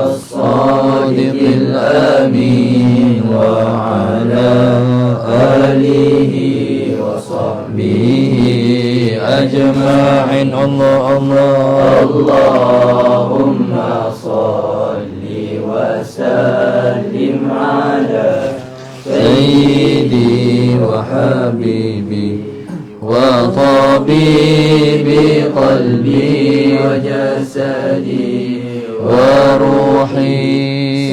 الصادق الأمين وعلى آله وصحبه أجمعين. اللهم صل وسلم على سيدي وحبيبي وطبيب قلبي وجسدي وروحي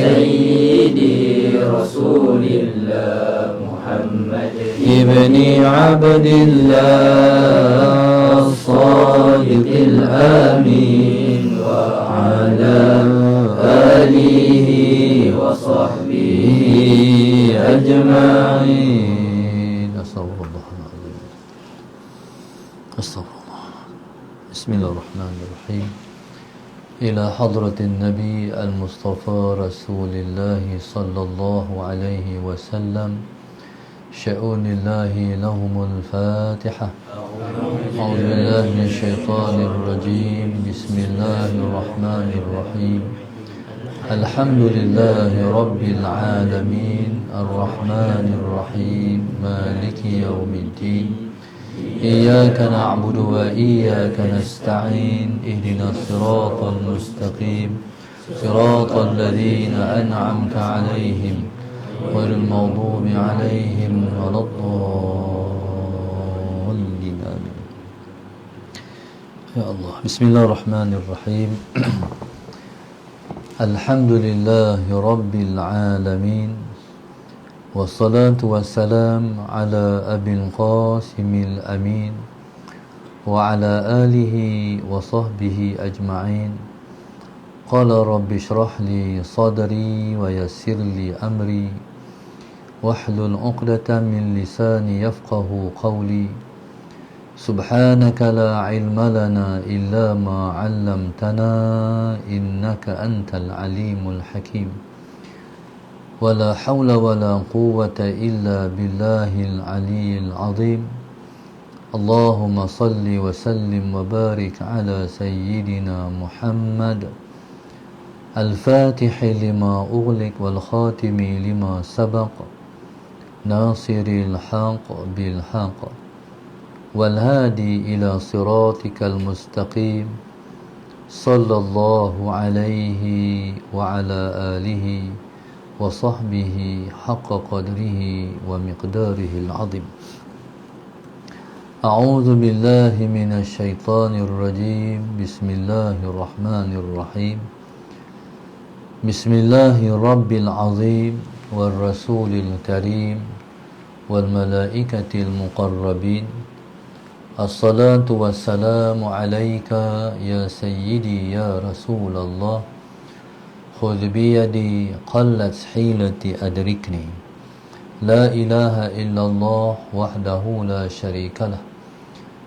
سيدي رسول الله محمد ابن عبد الله الصادق الأمين وعلى آله وصحبه أجمعين. أستغفر الله. بسم الله الرحمن الرحيم. إلى حضرة النبي المصطفى رسول الله صلى الله عليه وسلم شؤون الله لهم الفاتحة. أعوذ بالله من الشيطان الرجيم. بسم الله الرحمن الرحيم. الحمد لله رب العالمين الرحمن الرحيم مالك يوم الدين إياك نعبد وإياك نستعين اهدنا الصراط المستقيم صراط الذين أنعمت عليهم غير المغضوب عليهم ولا الضالين. آمين. يا الله. بسم الله الرحمن الرحيم. الحمد لله رب العالمين والصلاة والسلام على أبي القاسم الأمين وعلى آله وصحبه أجمعين. قال رب اشرح لي صدري ويسر لي أمري واحلل عقدة من لساني يفقه قولي. سبحانك لا علم لنا إلا ما علمتنا إنك أنت العليم الحكيم. ولا حول ولا قوة إلا بالله العلي العظيم. اللهم صل وسلم وبارك على سيدنا محمد الفاتح لما أغلق والخاتم لما سبق ناصر الحق بالحق والهادي إلى صراطك المستقيم صلى الله عليه وعلى آله وصحبه حق قدره ومقداره العظيم. أعوذ بالله من الشيطان الرجيم. بسم الله الرحمن الرحيم. بسم الله رب العظيم والرسول الكريم والملائكة المقربين. الصلاة والسلام عليك يا سيدي يا رسول الله. خذ بيدي قلت حيلتي أدركني. لا إله إلا الله وحده لا شريك له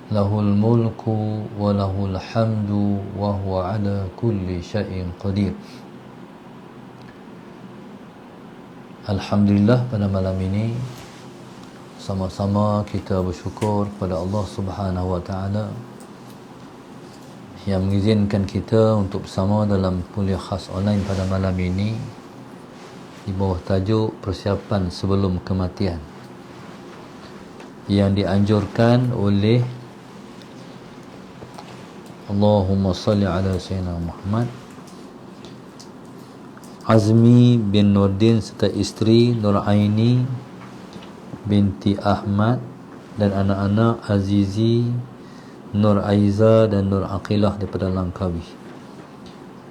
له الملك وله الحمد وهو على كل شيء قدير. Alhamdulillah, pada malam ini sama-sama kita bersyukur kepada Allah Subhanahu Wa Taala yang mengizinkan kita untuk bersama dalam kuliah khas online pada malam ini di bawah tajuk persiapan sebelum kematian yang dianjurkan oleh Allahumma salli ala sayyidina Muhammad Azmi bin Nurdin serta isteri Nur Aini binti Ahmad dan anak-anak Azizi, Nur Aiza dan Nur Aqilah daripada Langkawi.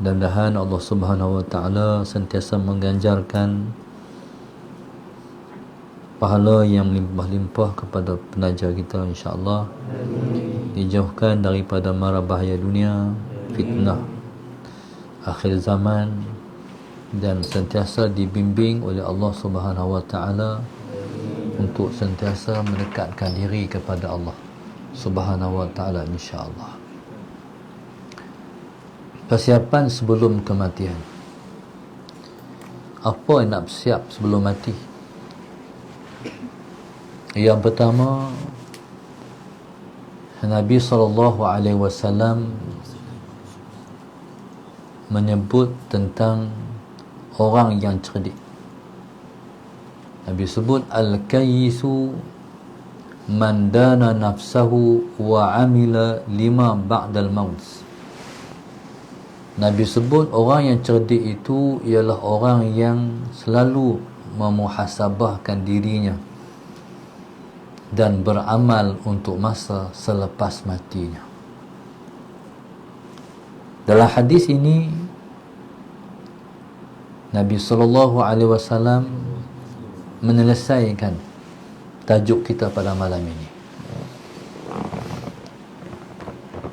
Mudah-mudahan Allah Subhanahu Wa Taala sentiasa mengganjarkan pahala yang melimpah-limpah kepada penaja kita, insya-Allah. Dijauhkan daripada mara bahaya dunia, fitnah akhir zaman, dan sentiasa dibimbing oleh Allah Subhanahu Wa Taala untuk sentiasa mendekatkan diri kepada Allah Subhanahu Wa Taala, insya-Allah. Persiapan sebelum kematian. Apa yang nak bersiap sebelum mati? Yang pertama, Nabi SAW menyebut tentang orang yang cerdik. Nabi sebut al-kayyisu man dana nafsahu wa amila lima ba'dal maut. Nabi sebut orang yang cerdik itu ialah orang yang selalu memuhasabahkan dirinya dan beramal untuk masa selepas matinya. Dalam hadis ini Nabi SAW menyelesaikan tajuk kita pada malam ini.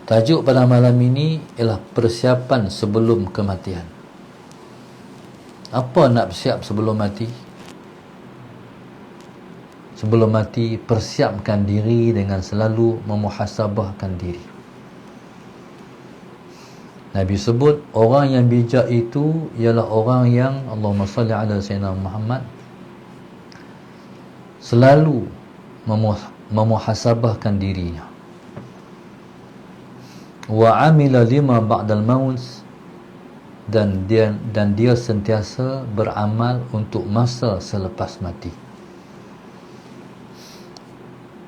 Tajuk pada malam ini ialah persiapan sebelum kematian. Apa nak bersiap sebelum mati? Sebelum mati, persiapkan diri dengan selalu memuhasabahkan diri. Nabi sebut orang yang bijak itu ialah orang yang Allahumma salli ala sayyidina Muhammad selalu memuhasabahkan dirinya. Wa amila lima ba'dal maut, dan dia sentiasa beramal untuk masa selepas mati.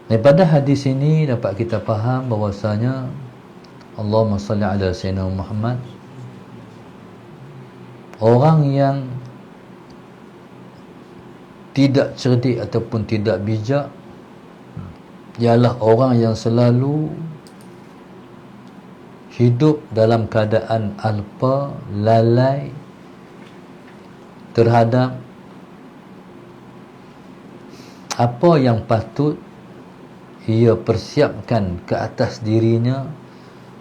Daripada hadis ini dapat kita faham bahawasanya Allahumma salli ala sayyidina Muhammad, orang yang tidak cerdik ataupun tidak bijak ialah orang yang selalu hidup dalam keadaan alpa, lalai terhadap apa yang patut ia persiapkan ke atas dirinya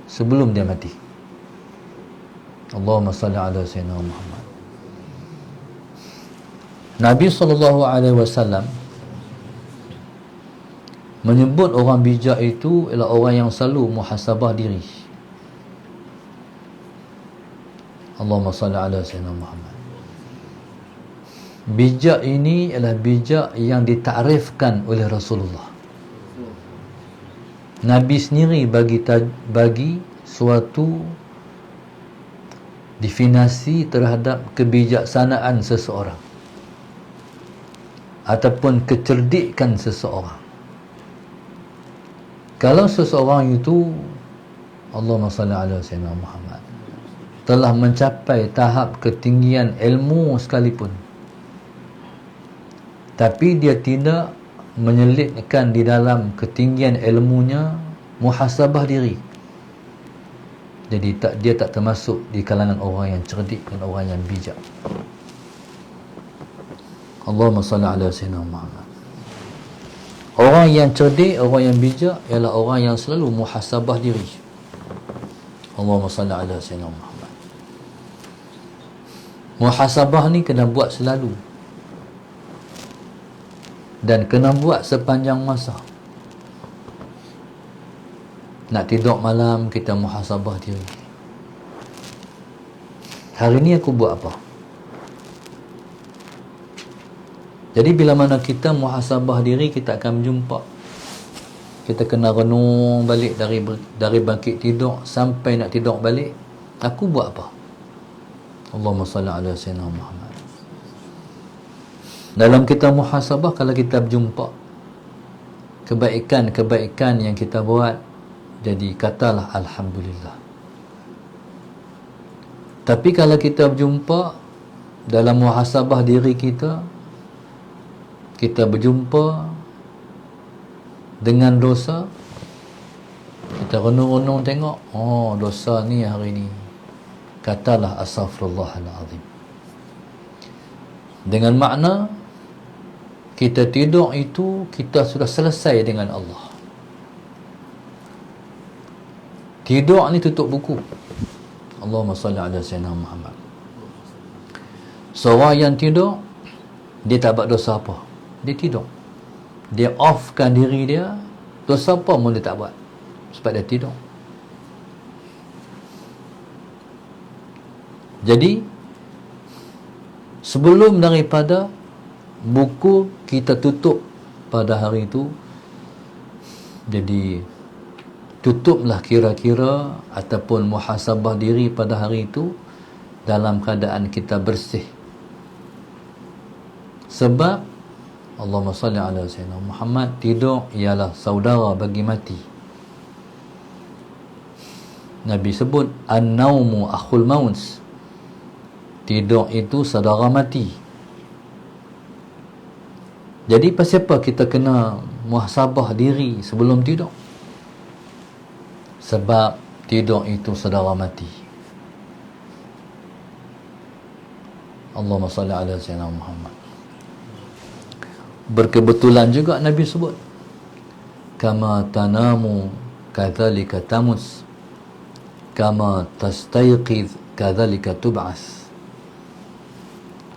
sebelum dia mati. Allahumma salli ala sayyidina Muhammad. Nabi SAW menyebut orang bijak itu ialah orang yang selalu muhasabah diri. Allahumma salli ala sayyidina Muhammad. Bijak ini ialah bijak yang ditarifkan oleh Rasulullah. Nabi sendiri bagi suatu definisi terhadap kebijaksanaan seseorang ataupun kecerdikan seseorang. Kalau seseorang itu, Allahumma salli ala sayyidina Muhammad, telah mencapai tahap ketinggian ilmu sekalipun, tapi dia tidak menyelitkan di dalam ketinggian ilmunya muhasabah diri, jadi dia tak termasuk di kalangan orang yang cerdik dan orang yang bijak. Allahumma salli ala sayyidina Muhammad. Orang yang cerdik, orang yang bijak ialah orang yang selalu muhasabah diri. Allahumma salli ala sayyidina Muhammad. Muhasabah ni kena buat selalu dan kena buat sepanjang masa. Nak tidur malam, kita muhasabah diri. Hari ni aku buat apa? Jadi bila mana kita muhasabah diri, kita akan berjumpa. Kita kena renung balik dari bangkit tidur sampai nak tidur balik. Aku buat apa? Allahumma salli ala sayyidina Muhammad. Dalam kita muhasabah, kalau kita berjumpa kebaikan-kebaikan yang kita buat, jadi katalah alhamdulillah. Tapi kalau kita berjumpa dalam muhasabah diri kita berjumpa dengan dosa, kita renung-renung tengok, oh dosa ni hari ni, katalah astaghfirullahalazim. Dengan makna kita tidur itu kita sudah selesai dengan Allah. Tidur ni tutup buku. Allahumma salli ala sayyidina Muhammad. Seorang yang tidur, dia tak buat dosa apa, dia tidur, dia offkan diri dia, dosa apa pun dia tak buat sebab dia tidur. Jadi sebelum daripada buku kita tutup pada hari itu, jadi tutuplah kira-kira ataupun muhasabah diri pada hari itu dalam keadaan kita bersih. Sebab Allahumma salli ala sayyidina Muhammad, tidur ialah saudara bagi mati. Nabi sebut an-naumu akhul maut, tidur itu saudara mati. Jadi pasal apa kita kena muhasabah diri sebelum tidur? Sebab tidur itu saudara mati. Allahumma salli ala sayyidina Muhammad. Berkebetulan juga Nabi sebut kama tanamu kadzalika tamus, kama tastayqiz kadzalika tub'as.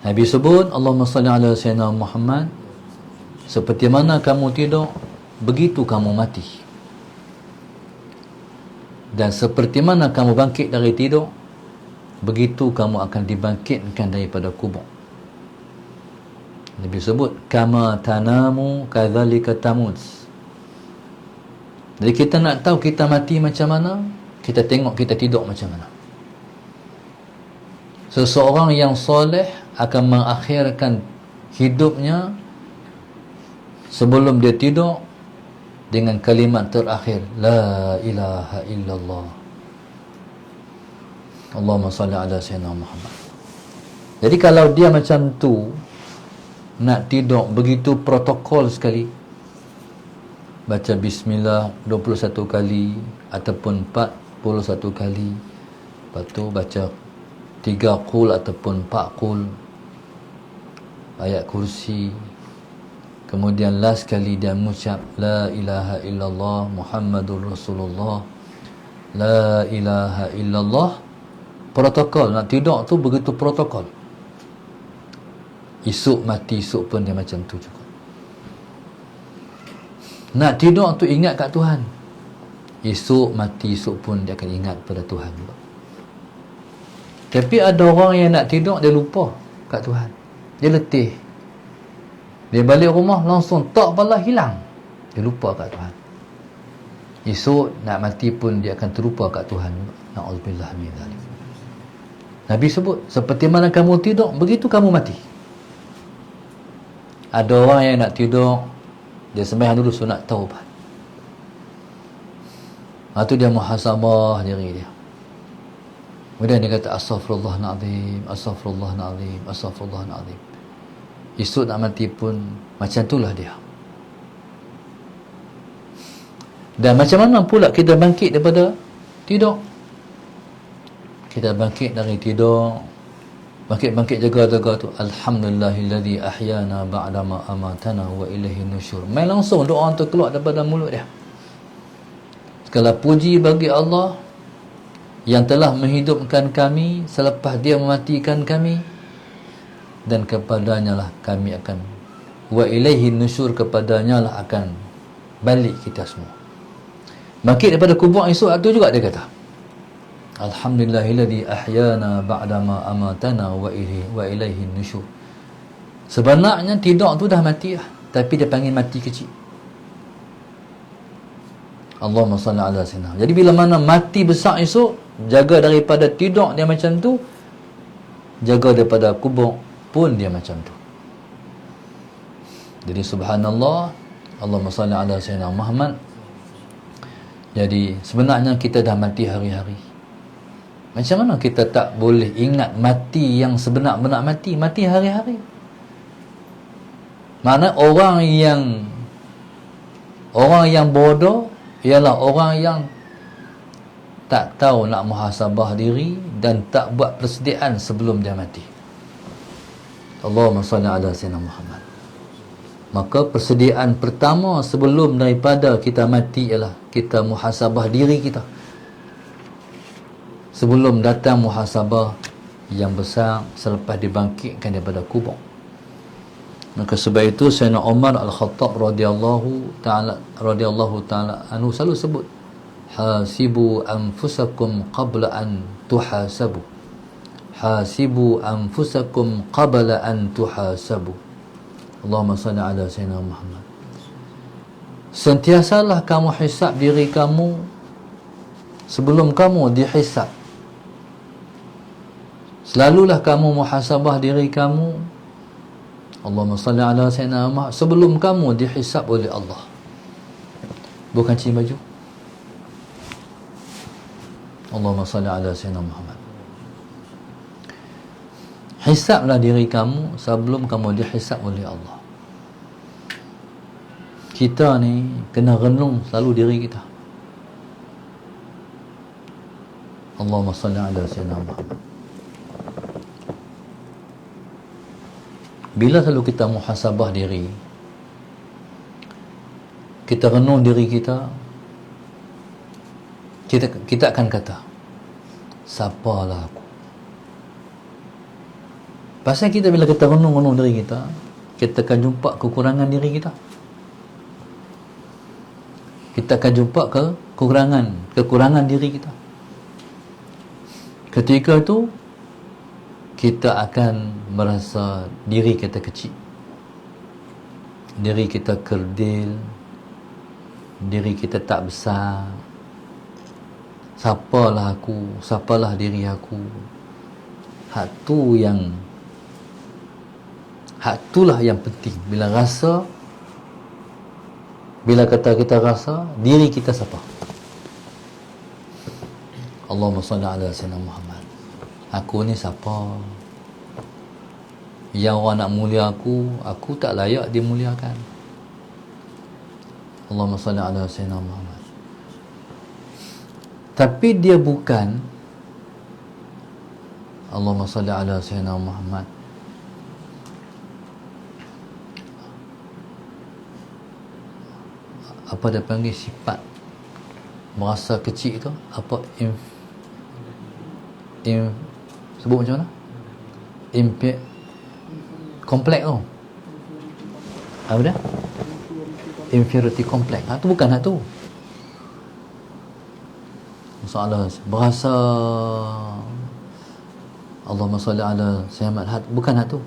Nabi sebut Allahumma salli ala sayyidina Muhammad, seperti mana kamu tidur, begitu kamu mati. Dan seperti mana kamu bangkit dari tidur, begitu kamu akan dibangkitkan daripada kubur. Nabi sebut kama tanamu kadzalika tamut. Jadi kita nak tahu kita mati macam mana, kita tengok kita tidur macam mana. Seseorang yang soleh akan mengakhirkan hidupnya sebelum dia tidur dengan kalimat terakhir, la ilaha illallah. Allahumma salli ala sayyidina Muhammad. Jadi kalau dia macam tu, nak tidur begitu protokol sekali, baca bismillah 21 kali ataupun 41 kali, lepas tu baca 3 qul ataupun 4 qul, ayat kursi, kemudian last kali dia mengucap la ilaha illallah Muhammadur Rasulullah, la ilaha illallah. Protokol nak tidur tu begitu protokol. Esok mati, esok pun dia macam tu juga. Nak tidur tu ingat kat Tuhan, esok mati, esok pun dia akan ingat pada Tuhan juga. Tapi ada orang yang nak tidur, dia lupa kat Tuhan, dia letih, dia balik rumah langsung tak pala hilang, dia lupa kat Tuhan. Esok nak mati pun dia akan terlupa kat Tuhan. Na'udzubillah min dzalik. Nabi sebut seperti mana kamu tidur, begitu kamu mati. Ada orang yang nak tidur, dia sembahyang dulu sunat taubat, lepas tu dia muhasabah diri dia, kemudian dia kata astaghfirullahalazim, astaghfirullahalazim, astaghfirullahalazim. Esok nak mati pun macam itulah dia. Dan macam mana pula kita bangkit daripada tidur? Kita bangkit dari tidur, bangkit jaga tu, alhamdulillahilladzi ahyana ba'dama amatana wa ilaihi nusyur. Main langsung doa tu keluar daripada mulut dia. Segala puji bagi Allah yang telah menghidupkan kami selepas dia mematikan kami, dan kepadanya lah kami akan, wa ilaihi nusyur, kepadanya lah akan balik kita semua. Bangkit daripada kubur esok tu juga dia kata alhamdulillahilladzi ahyana ba'dama amatana wa ilaihi nusyur. Sebenarnya tidur tu dah mati lah, tapi dia panggil mati kecil. Allahumma salli ala sayyidina. Jadi bila mana mati besar esok, jaga daripada tidur dia macam tu, jaga daripada kubur pun dia macam tu. Jadi subhanallah, Allahumma salli ala sayyidina Muhammad. Jadi sebenarnya kita dah mati hari-hari. Macam mana kita tak boleh ingat mati yang sebenar-benar mati? Mati hari-hari. Mana orang yang bodoh ialah orang yang tak tahu nak muhasabah diri dan tak buat persediaan sebelum dia mati. Allahumma salli ala sayyidina Muhammad. Maka persediaan pertama sebelum daripada kita mati ialah kita muhasabah diri kita, sebelum datang muhasabah yang besar selepas dibangkitkan daripada kubur. Maka sebab itu Sayyidina Umar Al-Khattab radhiyallahu ta'ala anhu selalu sebut hasibu anfusakum qabla an tuhasabu, hasibu anfusakum qabla an tuhasabu. Allahumma salli ala sayyidina Muhammad. Sentiasalah kamu hisap diri kamu sebelum kamu dihisap. Selalulah kamu muhasabah diri kamu. Allahumma salli ala sayyidina Muhammad sebelum kamu dihisab oleh Allah. Bukan cuci baju. Allahumma salli ala sayyidina Muhammad. Hisablah diri kamu sebelum kamu dihisab oleh Allah. Kita ni kena renung selalu diri kita. Allahumma salli ala sayyidina Muhammad. Bila selalu kita muhasabah diri, kita renung diri kita, kita akan kata, siapalah aku? Pasal kita bila kita renung diri kita akan jumpa kekurangan diri kita. Kita akan jumpa kekurangan diri kita. Ketika itu kita akan merasa diri kita kecil, diri kita kerdil, diri kita tak besar. Siapalah aku? Siapalah diri aku? Hak itulah yang penting. Bila kita rasa diri kita siapa? Allahumma salli ala sayyidina Muhammad. Aku ni siapa? Yang orang nak mulia aku tak layak dimuliakan. Allahumma salli ala sayyidina Muhammad. Tapi dia bukan Allahumma salli ala sayyidina Muhammad. Apa dia panggil sifat merasa kecil tu? Apa sebut macam mana? Kompleks tu. Apa dia? Inferiority complex. Tu bukan hak tu. Masalah berasa Allahumma salli ala sayyidina, bukan hak tu.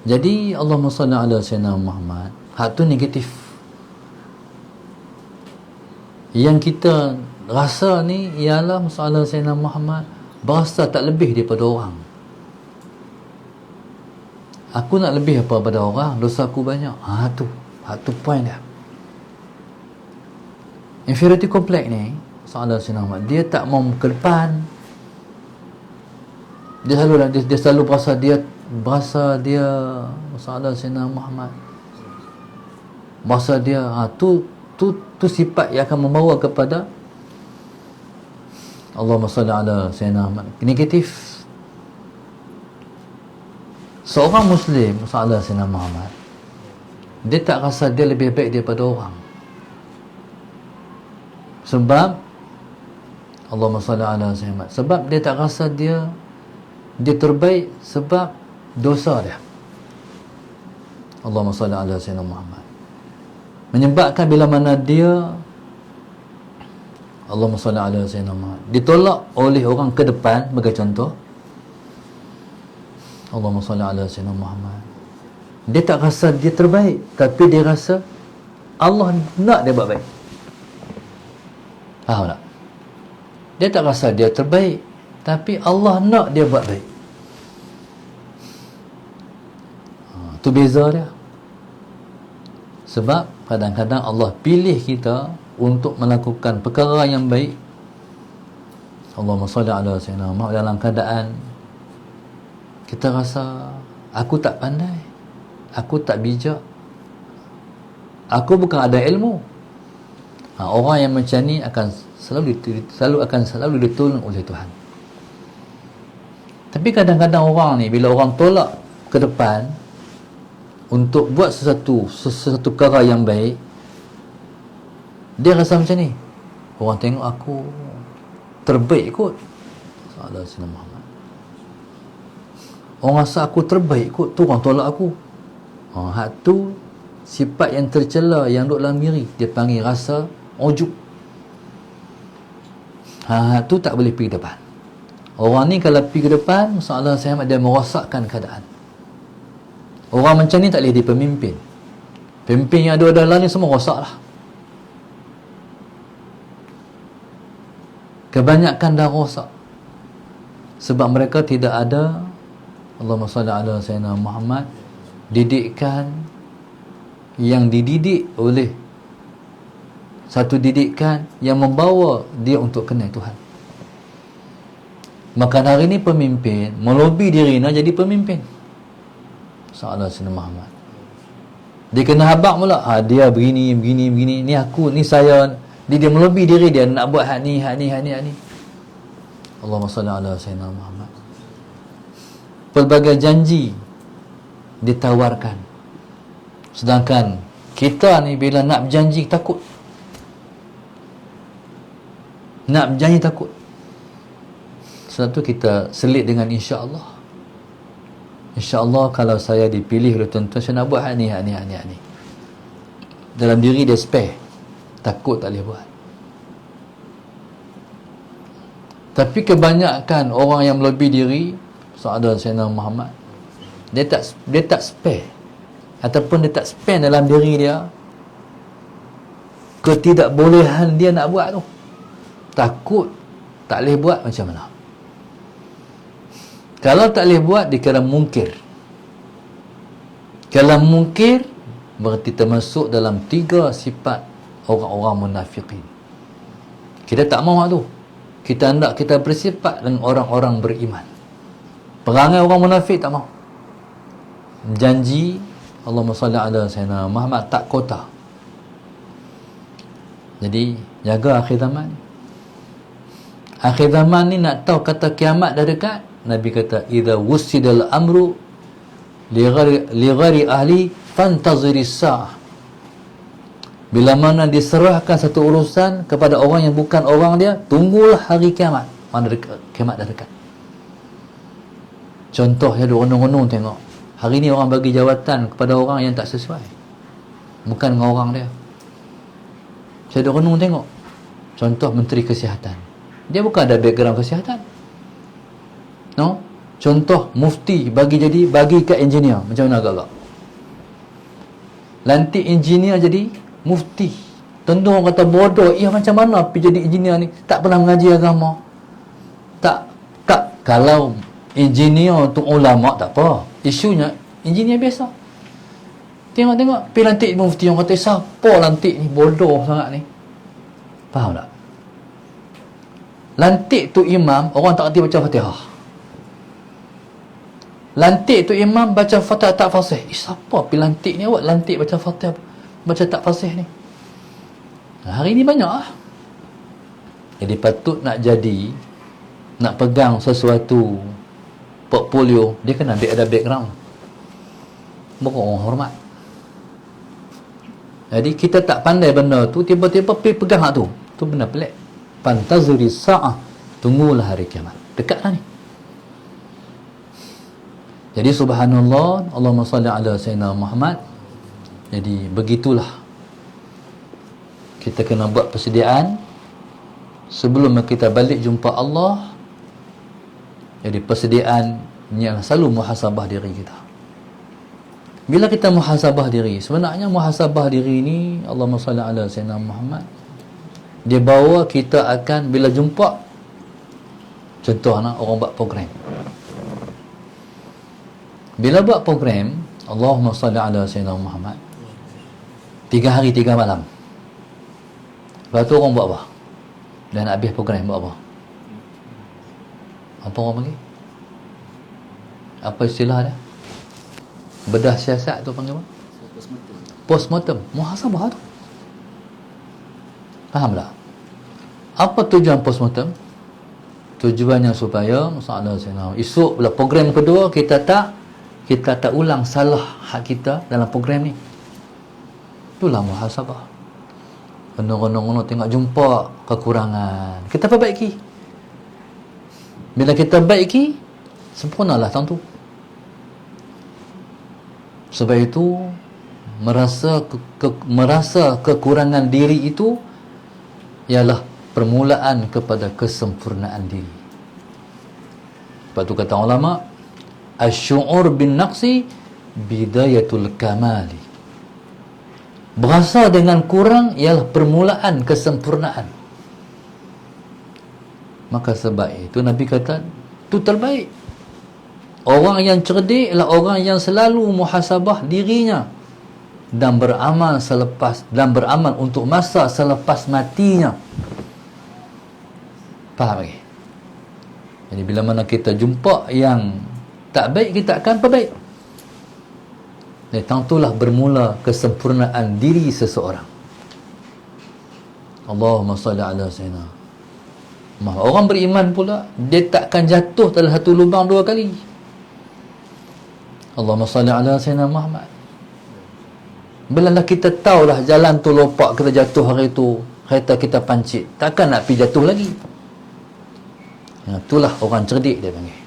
Jadi Allahumma salli ala sayyidina Muhammad, hak tu negatif. Yang kita rasa ni ialah masalah Sayyidina Muhammad berasa tak lebih daripada orang. Aku nak lebih apa pada orang, dosa aku banyak. Hak tu point dia. Inferiority complex ni, masalah Sayyidina Muhammad, dia tak mau ke depan. Dia selalu berasa dia masalah Sayyidina Muhammad. Berasa dia tu sifat yang akan membawa kepada Allahumma salli ala sayyidina Muhammad negatif. Seorang Muslim masalah sayyidina Muhammad, dia tak rasa dia lebih baik daripada orang. Sebab Allahumma salli ala sayyidina Muhammad, sebab dia tak rasa dia terbaik sebab dosa dia. Allahumma salli ala sayyidina Muhammad menyebabkan bila mana dia Allahumma salli ala sayyidina Muhammad ditolak oleh orang ke depan, bagi contoh Allahumma salli ala sayyidina Muhammad, dia tak rasa dia terbaik, tapi dia rasa Allah nak dia buat baik. Faham tak? Dia tak rasa dia terbaik, tapi Allah nak dia buat baik. Tu beza dia. Sebab kadang-kadang Allah pilih kita untuk melakukan perkara yang baik. Allahumma salli ala sayyidina Muhammad, dalam keadaan kita rasa aku tak pandai, aku tak bijak, aku bukan ada ilmu. Orang yang macam ni akan selalu ditolong oleh Tuhan. Tapi kadang-kadang orang ni, bila orang tolak ke depan untuk buat sesuatu perkara yang baik, dia rasa macam ni, orang tengok aku terbaik kot. Salah Sayyidina Muhammad, orang rasa aku terbaik kot, tu orang tolak aku. Hak tu sifat yang tercela yang duduk dalam diri, dia panggil rasa ujub. Tu tak boleh pergi depan. Orang ni kalau pergi ke depan, masalah saya dia merosakkan keadaan. Orang macam ni tak boleh jadi pemimpin. Pemimpin yang ada dalam ni semua rosak lah. Kebanyakan dah rosak. Sebab mereka tidak ada, Allahumma salli ala sayyidina Muhammad, didikan yang dididik oleh satu didikan yang membawa dia untuk kenal Tuhan. Maka hari ini pemimpin melobi diri nak jadi pemimpin. Sallallahu alaihi Muhammad. Dia kena habaq pula. Dia begini. Ni aku, ni saya. Dia melobi diri dia nak buat hak ni. Allahumma salli ala sayyidina Muhammad. Pelbagai janji ditawarkan. Sedangkan kita ni bila nak berjanji takut. Nak berjanji takut. Sebab tu kita selit dengan insya-Allah. InsyaAllah kalau saya dipilih oleh tuan-tuan, saya nak buat hak ni. Dalam diri dia spare. Takut tak boleh buat. Tapi kebanyakan orang yang melebihi diri, Sahabat Sayyidina Muhammad, dia tak spare. Ataupun dia tak spare dalam diri dia ketidakbolehan dia nak buat tu. Takut tak boleh buat, macam mana? Kalau tak boleh buat, dikira mungkir. Kalau mungkir, berarti termasuk dalam 3 sifat orang-orang munafiqin. Kita tak mahu tu. Kita hendak kita bersifat dengan orang-orang beriman. Perangai orang munafik tak mahu. Janji, Allahumma salli ala sayyidina Muhammad, tak kota. Jadi, jaga akhir zaman. Akhir zaman ni nak tahu kata kiamat dah dekat. Nabi kata, idza wussidal amru li ghairi ahli fantaziri sa'ah. Bila mana diserahkan satu urusan kepada orang yang bukan orang dia, tunggulah hari kiamat. Mana dekat, kiamat dah dekat. Contoh ya, renung-renung tengok. Hari ni orang bagi jawatan kepada orang yang tak sesuai, bukan dengan orang dia. Saya renung tengok. Contoh Menteri Kesihatan, dia bukan ada background kesihatan. No? Contoh mufti bagi ke engineer, macam mana agak-agak? Lantik engineer jadi mufti. Tentu orang kata bodoh, macam mana pergi jadi engineer ni? Tak pernah mengaji agama. Tak. Kalau engineer untuk ulama tak apa. Isunya engineer biasa. Tengok pergi lantik mufti, orang kata siapa lantik ni, bodoh sangat ni. Faham tak? Lantik tu imam, orang tak kerti baca Fatihah. Lantik tu imam baca Fatihah tak fasih. Siapa pergi lantik ni, awak lantik baca Fatihah baca tak fasih ni? Hari ni banyak lah. Jadi patut nak jadi, nak pegang sesuatu portfolio, dia kena ada background. Bukan orang hormat. Jadi kita tak pandai benda tu, tiba-tiba pergi pegang hak tu. Tu benda pelik. Fantazuri sa'ah, tunggulah hari kiamat. Dekat lah ni. Jadi subhanallah, Allahumma salli ala sayyidina Muhammad. Jadi begitulah, kita kena buat persediaan sebelum kita balik jumpa Allah. Jadi persediaan yang selalu muhasabah diri kita. Bila kita muhasabah diri, sebenarnya muhasabah diri ni, Allahumma salli ala sayyidina Muhammad, dia bawa kita akan, bila jumpa, contoh orang buat program. Bila buat program, Allahumma salli ala sayyidina Muhammad, 3 hari 3 malam. Lepas tu orang buat apa? Dah nak habis program, buat apa? Apa orang panggil? Apa istilah dia? Bedah siasat tu panggil apa? Postmortem. Muhasabah tu. Faham tak? Apa tujuan postmortem? Tujuannya supaya esok bila program kedua kita tak ulang salah hak kita dalam program ni. Itulah muhasabah. Renung-renung tengok, jumpa kekurangan, kita perbaiki. Bila kita baiki, sempurnalah tentu. Sebab itu merasa kekurangan diri itu ialah permulaan kepada kesempurnaan diri. Sebab tu kata ulama, asy'ur bin naqsi bidayatul kamali. Berasa dengan kurang ialah permulaan kesempurnaan. Maka sebab itu Nabi kata, tu terbaik. Orang yang cerdik ialah orang yang selalu muhasabah dirinya dan beramal untuk masa selepas matinya. Faham lagi? Jadi bila mana kita jumpa yang tak baik, kita akan perbaik. Dan tentulah bermula kesempurnaan diri seseorang. Allahumma salli ala sayyidina. Orang beriman pula, dia takkan jatuh dalam satu lubang dua kali. Allahumma salli ala sayyidina Muhammad. Bila kita tahulah jalan tu lopak, kita jatuh hari tu, kereta kita pancit, takkan nak pergi jatuh lagi. Itulah orang cerdik dia panggil.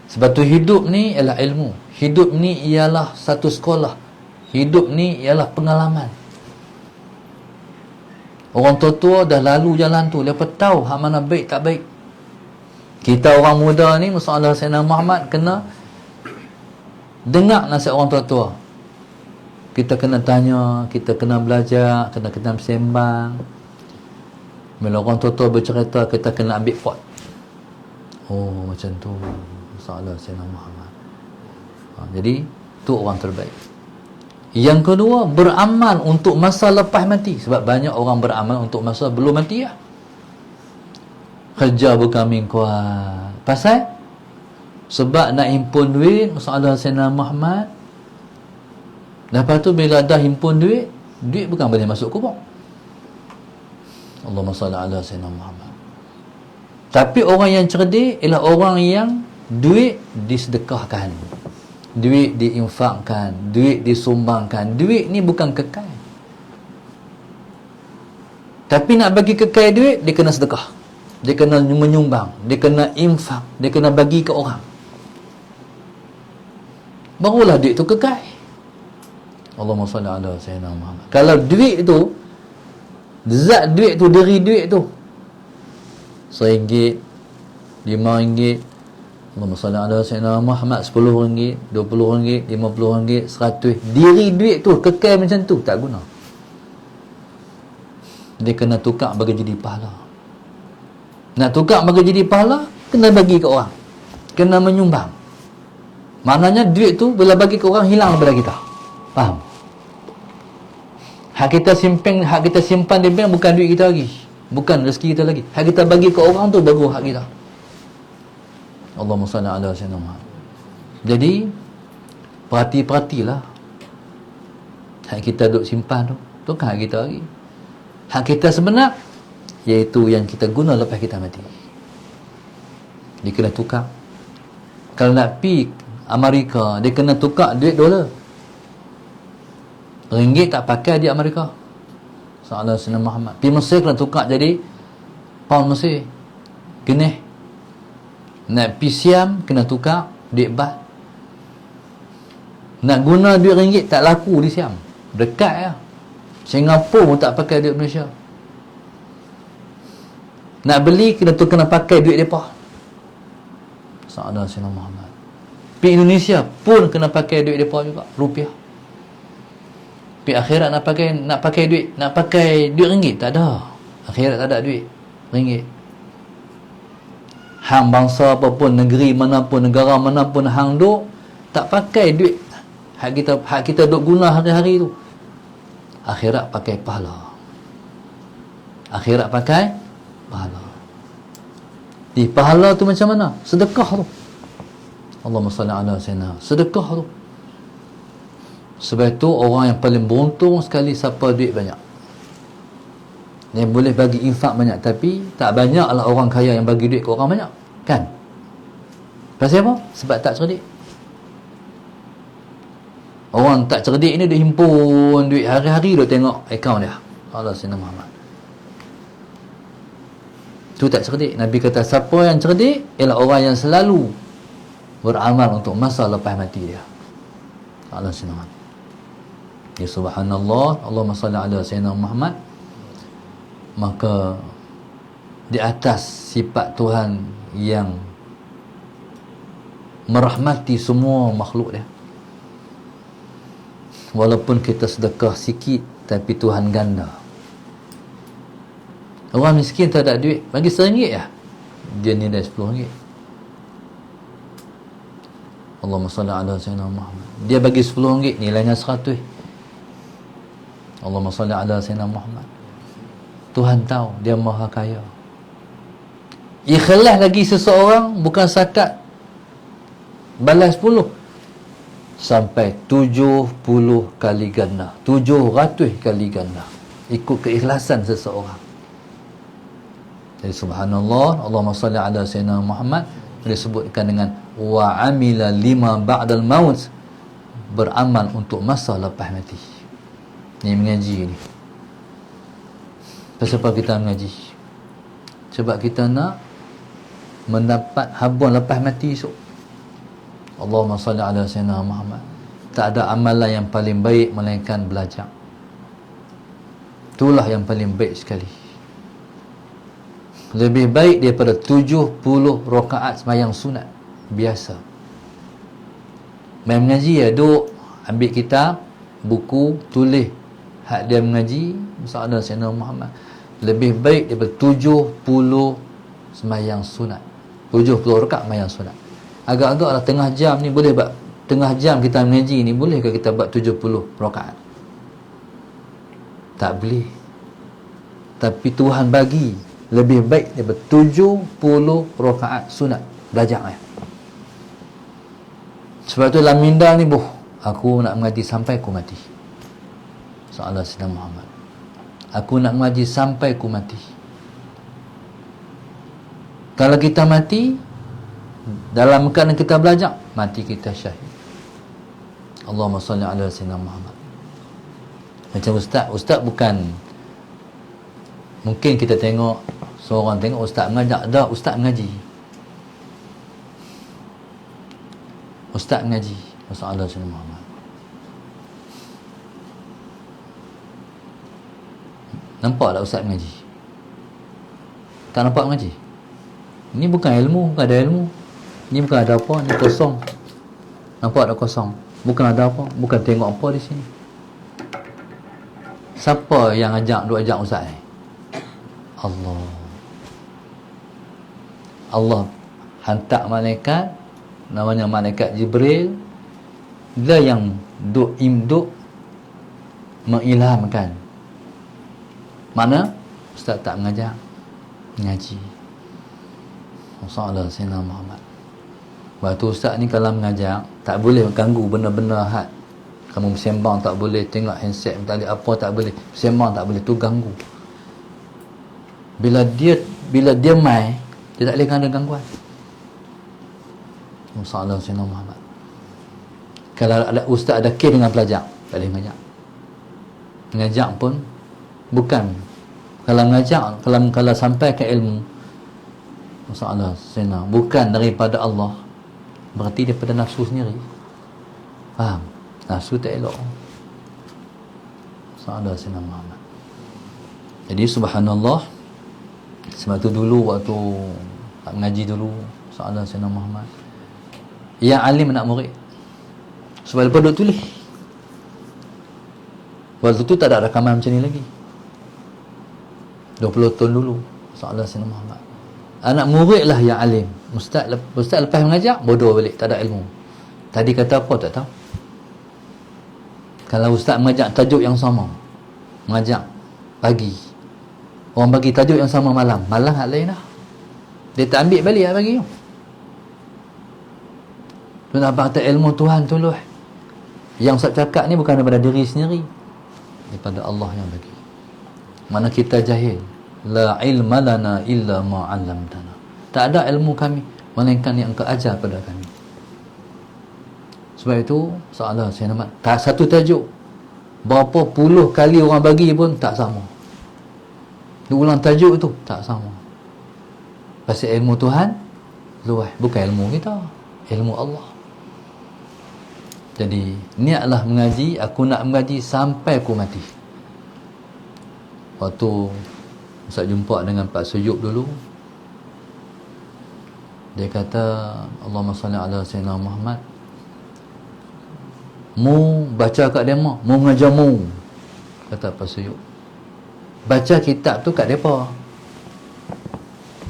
Sebab tu hidup ni ialah ilmu. Hidup ni ialah satu sekolah. Hidup ni ialah pengalaman. Orang tua-tua dah lalu jalan tu, dia tahu hak mana baik tak baik. Kita orang muda ni, masalah Sayyidina Muhammad, kena dengar nasihat orang tua-tua. Kita kena tanya, kita kena belajar, kena bersembang. Bila orang tua-tua bercerita, kita kena ambil pot. Oh, macam tu masalah Sayyidina Muhammad. Jadi tu orang terbaik. Yang kedua, beramal untuk masa lepas mati. Sebab banyak orang beramal untuk masa belum mati lah. Kerja berkami kuat. Pasal? Sebab nak himpun duit, masalah Sayyidina Muhammad. Lepas tu bila dah himpun duit, duit bukan boleh masuk kubur. Allahumma salli ala Sayyidina Muhammad. Tapi orang yang cerdik ialah orang yang duit disedekahkan, duit diinfakkan, duit disumbangkan. Duit ni bukan kekal. Tapi nak bagi kekal duit, dia kena sedekah, dia kena menyumbang, dia kena infak, dia kena bagi ke orang. Barulah duit tu kekal. Allahumma salli ala Sayyidina Muhammad. Kalau duit tu, zat duit tu, diri duit tu, RM1, RM5, Allahumma salli ala Sayyidina Muhammad, RM10, RM20, RM50, RM100. Diri duit tu kekal macam tu, tak guna. Dia kena tukar bagi jadi pahala. Nak tukar bagi jadi pahala, kena bagi ke orang, kena menyumbang. Maknanya duit tu bila bagi ke orang, hilang daripada kita. Faham? Hak kita simpan di bank bukan duit kita lagi, bukan rezeki kita lagi. Hak kita bagi ke orang tu baru hak kita. Allahumma salli ala Sayyidina Muhammad. Jadi perhatilah. Hak kita duk simpan tu kan hak kita lagi. Hak kita sebenar, iaitu yang kita guna lepas kita mati. Dia kena tukar. Kalau nak pergi Amerika, dia kena tukar duit dolar. Ringgit tak pakai di Amerika. Salah Sayyidina Muhammad. Pergi Mesir kena tukar jadi pound Mesir. Kena. Nak pergi Siam kena tukar duit baht. Nak guna duit ringgit tak laku di Siam. Dekat ya. Singapura pun tak pakai duit Malaysia. Nak beli kena pakai duit depa. Salah Sayyidina Muhammad. Pergi Indonesia pun kena pakai duit depa juga, rupiah. Pergi akhirat nak pakai duit ringgit, tak ada. Akhirat tak ada duit ringgit. Hang bangsa apapun, negeri manapun, negara manapun hang duk, tak pakai duit hak kita duk guna hari-hari tu. Akhirat pakai pahala. Akhirat pakai pahala. Di pahala tu macam mana? Sedekah tu. Allahumma salli ala sayyidina. Sedekah tu. Sebab itu orang yang paling beruntung sekali siapa duit banyak. Dia boleh bagi infak banyak, tapi tak banyaklah orang kaya yang bagi duit ke orang banyak. Kan? Pasal apa? Sebab tak cerdik. Orang tak cerdik ni dia himpun duit hari-hari, dia tengok akaun dia. Allah Sayyidina Muhammad. Tu tak cerdik. Nabi kata siapa yang cerdik ialah orang yang selalu beramal untuk masa lepas mati dia. Allah Sayyidina Muhammad. Ya subhanallah, Allahumma salli ala Sayyidina Muhammad. Maka di atas sifat Tuhan yang merahmati semua makhluk dia, walaupun kita sedekah sikit, tapi Tuhan ganda. Orang miskin tak ada duit, bagi RM1 ya, dia nilai RM10. Allahumma salli ala sayyidina Muhammad. Dia bagi RM10, nilainya 100. Allahumma salli ala sayyidina Muhammad. Tuhan tahu dia maha kaya. Ikhlas lagi seseorang bukan setakat balas 10, sampai 70 kali ganda, 700 kali ganda, ikut keikhlasan seseorang. Jadi subhanallah, Allahumma salli ala sayyidina Muhammad disebutkan dengan wa amila lima ba'dal maut, beramal untuk masa lepas mati. Ni mengaji ni. Kenapa kita mengaji? Sebab kita nak mendapat habuan lepas mati esok. Allahumma salli ala sayyidina Muhammad. Tak ada amalan yang paling baik melainkan belajar. Itulah yang paling baik sekali. Lebih baik daripada 70 rakaat sembahyang sunat biasa. Main mengaji ya, duk ambil kitab, buku, tulis hak dia mengaji bersama Sayyidina Muhammad. Lebih baik daripada 70 sembahyang sunat, 70 rakaat sembahyang sunat. Agak-agak lah tengah jam ni boleh buat, tengah jam kita mengaji ni bolehkah kita buat 70 rakaat? Tak boleh. Tapi Tuhan bagi lebih baik daripada 70 rakaat sunat. Belajar ya. Sebab tu dalam minda ni, aku nak mengaji sampai aku mati. Soalan Sayyidina Muhammad. Aku nak mengaji sampai aku mati. Kalau kita mati dalam keadaan kita belajar, mati kita syahid. Allahumma salli ala Sayyidina Muhammad. Macam ustaz bukan, mungkin kita tengok seorang tengok ustaz mengajar, dah ustaz mengaji. Ustaz mengaji, Rasulullah Sayyidina Muhammad. Nampak tak ustaz mengaji? Tak nampak mengaji? Ini bukan ilmu, bukan ada ilmu. Ini bukan ada apa, ini kosong. Nampak tak kosong? Bukan ada apa, bukan tengok apa di sini. Siapa yang duk ajak ustaz ni? Allah. Allah hantar malaikat, namanya malaikat Jibril. Dia yang duk mengilhamkan. Mana? Ustaz tak mengajar, mengaji. Rasulullah Sayyidina Muhammad. Waktu ustaz ni kalau mengajar, tak boleh ganggu benda-benda had. Kamu bersembang tak boleh, tengok handset, tali apa tak boleh, bersembang tak boleh, tu ganggu. Bila dia mai, dia tak boleh ada gangguan. Rasulullah Sayyidina Muhammad. Kalau ada ustaz ada kes dengan pelajar, tak boleh mengajar. Mengajar pun bukan, kalau mengajar, kalau sampai ke ilmu Rasulullah Sayyidina, bukan daripada Allah, berarti daripada nafsu sendiri. Faham? Nafsu tak elok. Rasulullah Sayyidina Muhammad. Jadi subhanallah. Sebab tu dulu waktu mengaji dulu Rasulullah Sayyidina Muhammad, yang alim nak murid. Sebab lepas duk tulis. Waktu tu tak ada rakaman macam ni lagi. 20 tahun dulu Rasulullah Sayyidina Muhammad. Anak murid lah yang alim. Ustaz lepas mengajar, bodoh balik, tak ada ilmu. Tadi kata apa tak tahu. Kalau ustaz mengajar tajuk yang sama, mengajar pagi, orang bagi tajuk yang sama malam hal lain dah. Dia tak ambil balik hal bagi tu. Tu nak kata ilmu Tuhan tu lah. Yang ustaz cakap ni bukan daripada diri sendiri, daripada Allah yang bagi. Mana kita jahil. La ilma lana illa ma 'allamtana. Tak ada ilmu kami melainkan yang engkau ajar pada kami. Sebab itu soalan saya nama tak satu tajuk, berapa puluh kali orang bagi pun tak sama. Dia ulang tajuk tu tak sama. Pasal ilmu Tuhan luas, bukan ilmu kita, ilmu Allah. Jadi niatlah mengaji, aku nak mengaji sampai aku mati. Waktu Ustaz jumpa dengan Pak Suyub dulu, dia kata Allahumma salli ala Sayyidina Muhammad. Mu baca kat dia mu mengajar mu, kata Pak Suyub. Baca kitab tu kat depa,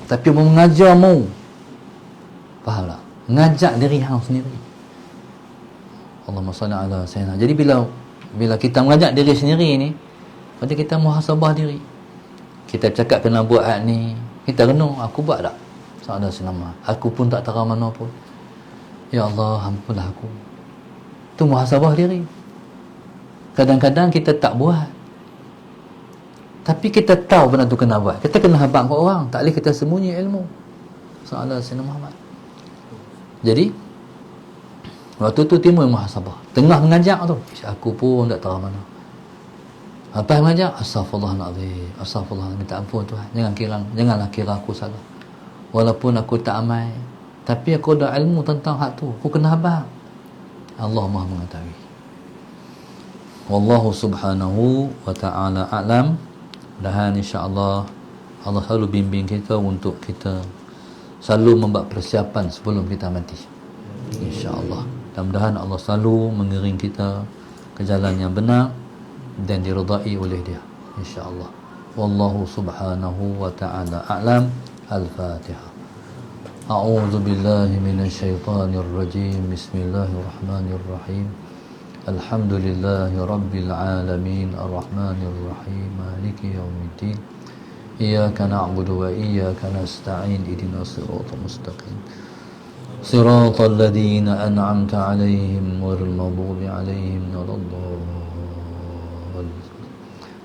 tapi mu mengajar mu. Faham tak? Ngajak diri hang sendiri. Allahumma salli ala sayyidina. Jadi bila kita mengajak diri sendiri ni, pada kita muhasabah diri. Kita cakap kena buat hak ni, kita renung, aku buat tak? Sahaja senama. Aku pun tak tahu mana pun. Ya Allah, ampunlah aku. Itu muhasabah diri. Kadang-kadang kita tak buat, tapi kita tahu benda tu kena buat. Kita kena habaq kat orang, tak boleh kita sembunyi ilmu. Sahaja Sayyidina Muhammad. Jadi waktu tu timbul muhasabah. Tengah mengajak tu, aku pun tak tahu mana. Apa yang mengajak? Astaghfirullahalazim. Astaghfirullah, minta ampun Tuhan. Janganlah kira aku salah. Walaupun aku tak amai, tapi aku ada ilmu tentang hak tu. Aku kena habaq. Allah Maha mengetahui. Wallahu subhanahu wa ta'ala a'lam. Dan insya-Allah Allah selalu bimbing kita untuk kita selalu membuat persiapan sebelum kita mati. Insya-Allah. Mudah-mudahan Allah selalu mengiring kita ke jalan yang benar dan diridai oleh Dia. Insya-Allah. Wallahu subhanahu wa ta'ala a'lam. Al-Fatihah. A'udzu billahi minasyaitonir rajim. Bismillahirrahmanirrahim. Alhamdulillahi rabbil alamin. Arrahmanir rahim. Maliki yaumiddin. Iyyaka na'budu wa iyyaka nasta'in. Ihdinas siratal mustaqim. Siratal ladzina an'amta 'alaihim ghairil maghdubi 'alaihim waladdallin.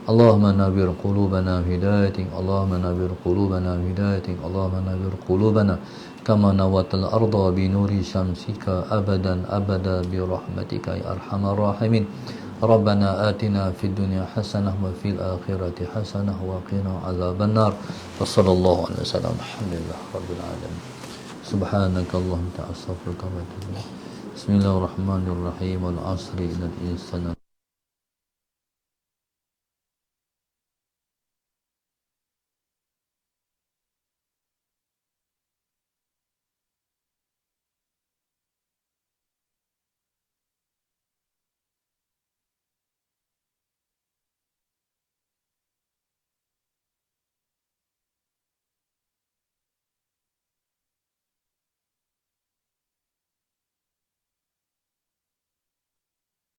Allahumma nawwir qulubana bi hidayatik. Allahumma nawwir qulubana bi hidayatik. Allahumma nawwir qulubana kama nawwatal arda bi nuri syamsika abadan abada bi rahmatika ya arhamar rahimin. Rabbana atina fid dunya hasanah wa fil akhirati hasanah wa qina adzaban nar. Wa sallallahu alaihi wasallam. Alhamdulillah rabbil alamin. Subhanakallahumma ta'ala astaghfiruka wa atubu ilaik. Bismillahirrahmanirrahim. Wal 'asri innal insana